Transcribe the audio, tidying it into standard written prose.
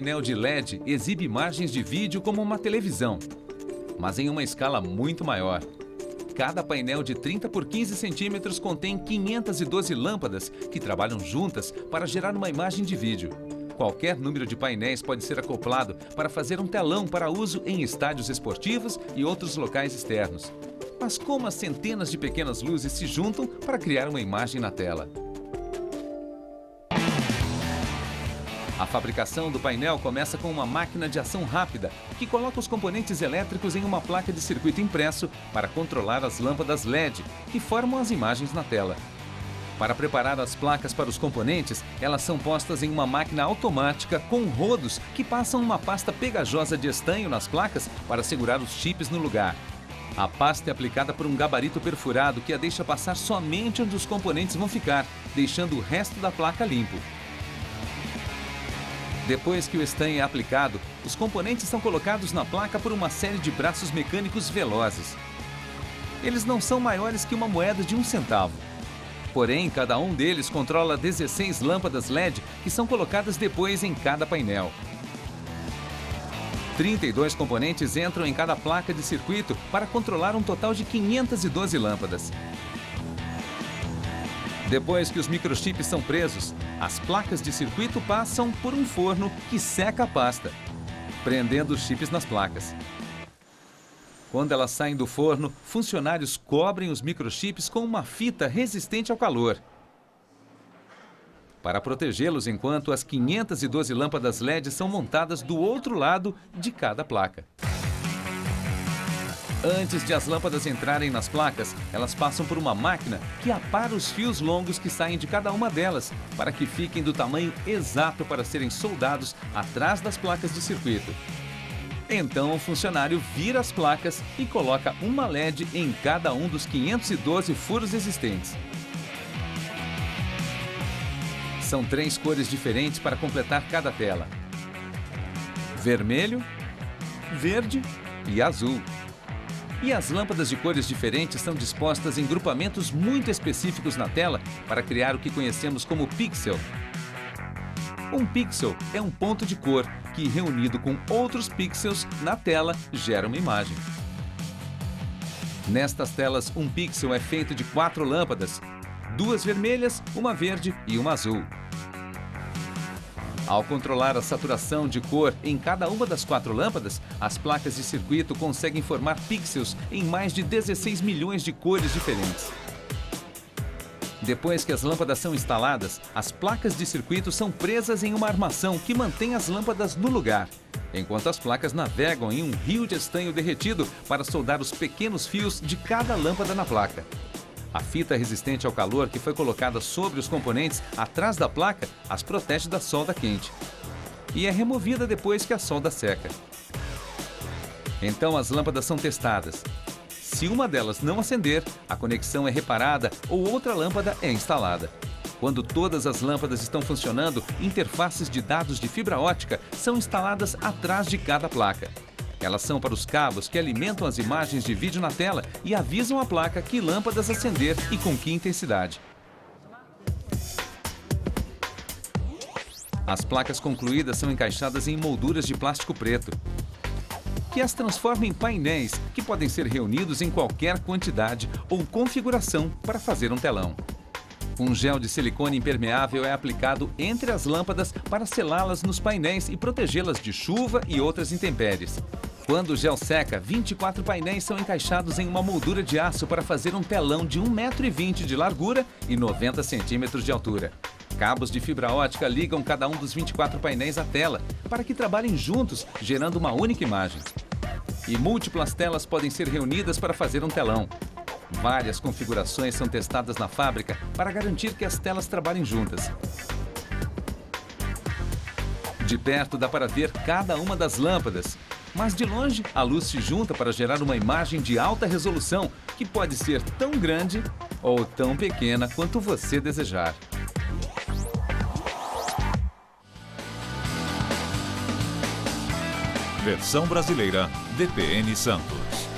painel de LED exibe imagens de vídeo como uma televisão, mas em uma escala muito maior. Cada painel de 30 por 15 centímetros contém 512 lâmpadas que trabalham juntas para gerar uma imagem de vídeo. Qualquer número de painéis pode ser acoplado para fazer um telão para uso em estádios esportivos e outros locais externos. Mas como as centenas de pequenas luzes se juntam para criar uma imagem na tela? A fabricação do painel começa com uma máquina de ação rápida, que coloca os componentes elétricos em uma placa de circuito impresso para controlar as lâmpadas LED, que formam as imagens na tela. Para preparar as placas para os componentes, elas são postas em uma máquina automática com rodos que passam uma pasta pegajosa de estanho nas placas para segurar os chips no lugar. A pasta é aplicada por um gabarito perfurado que a deixa passar somente onde os componentes vão ficar, deixando o resto da placa limpo. Depois que o estanho é aplicado, os componentes são colocados na placa por uma série de braços mecânicos velozes. Eles não são maiores que uma moeda de 1 centavo. Porém, cada um deles controla 16 lâmpadas LED que são colocadas depois em cada painel. 32 componentes entram em cada placa de circuito para controlar um total de 512 lâmpadas. Depois que os microchips são presos, as placas de circuito passam por um forno que seca a pasta, prendendo os chips nas placas. Quando elas saem do forno, funcionários cobrem os microchips com uma fita resistente ao calor, para protegê-los enquanto as 512 lâmpadas LED são montadas do outro lado de cada placa. Antes de as lâmpadas entrarem nas placas, elas passam por uma máquina que apara os fios longos que saem de cada uma delas, para que fiquem do tamanho exato para serem soldados atrás das placas de circuito. Então o funcionário vira as placas e coloca uma LED em cada um dos 512 furos existentes. São 3 cores diferentes para completar cada tela: vermelho, verde e azul. E as lâmpadas de cores diferentes são dispostas em grupamentos muito específicos na tela para criar o que conhecemos como pixel. Um pixel é um ponto de cor que, reunido com outros pixels na tela, gera uma imagem. Nestas telas, um pixel é feito de 4 lâmpadas, 2 vermelhas, uma verde e uma azul. Ao controlar a saturação de cor em cada uma das 4 lâmpadas, as placas de circuito conseguem formar pixels em mais de 16 milhões de cores diferentes. Depois que as lâmpadas são instaladas, as placas de circuito são presas em uma armação que mantém as lâmpadas no lugar, enquanto as placas navegam em um rio de estanho derretido para soldar os pequenos fios de cada lâmpada na placa. A fita resistente ao calor que foi colocada sobre os componentes atrás da placa as protege da solda quente e é removida depois que a solda seca. Então as lâmpadas são testadas. Se uma delas não acender, a conexão é reparada ou outra lâmpada é instalada. Quando todas as lâmpadas estão funcionando, interfaces de dados de fibra ótica são instaladas atrás de cada placa. Elas são para os cabos que alimentam as imagens de vídeo na tela e avisam a placa que lâmpadas acender e com que intensidade. As placas concluídas são encaixadas em molduras de plástico preto, que as transforma em painéis que podem ser reunidos em qualquer quantidade ou configuração para fazer um telão. Um gel de silicone impermeável é aplicado entre as lâmpadas para selá-las nos painéis e protegê-las de chuva e outras intempéries. Quando o gel seca, 24 painéis são encaixados em uma moldura de aço para fazer um telão de 1,20 m de largura e 90 centímetros de altura. Cabos de fibra ótica ligam cada um dos 24 painéis à tela, para que trabalhem juntos, gerando uma única imagem. E múltiplas telas podem ser reunidas para fazer um telão. Várias configurações são testadas na fábrica para garantir que as telas trabalhem juntas. De perto dá para ver cada uma das lâmpadas, mas de longe a luz se junta para gerar uma imagem de alta resolução que pode ser tão grande ou tão pequena quanto você desejar. Versão brasileira, DPN Santos.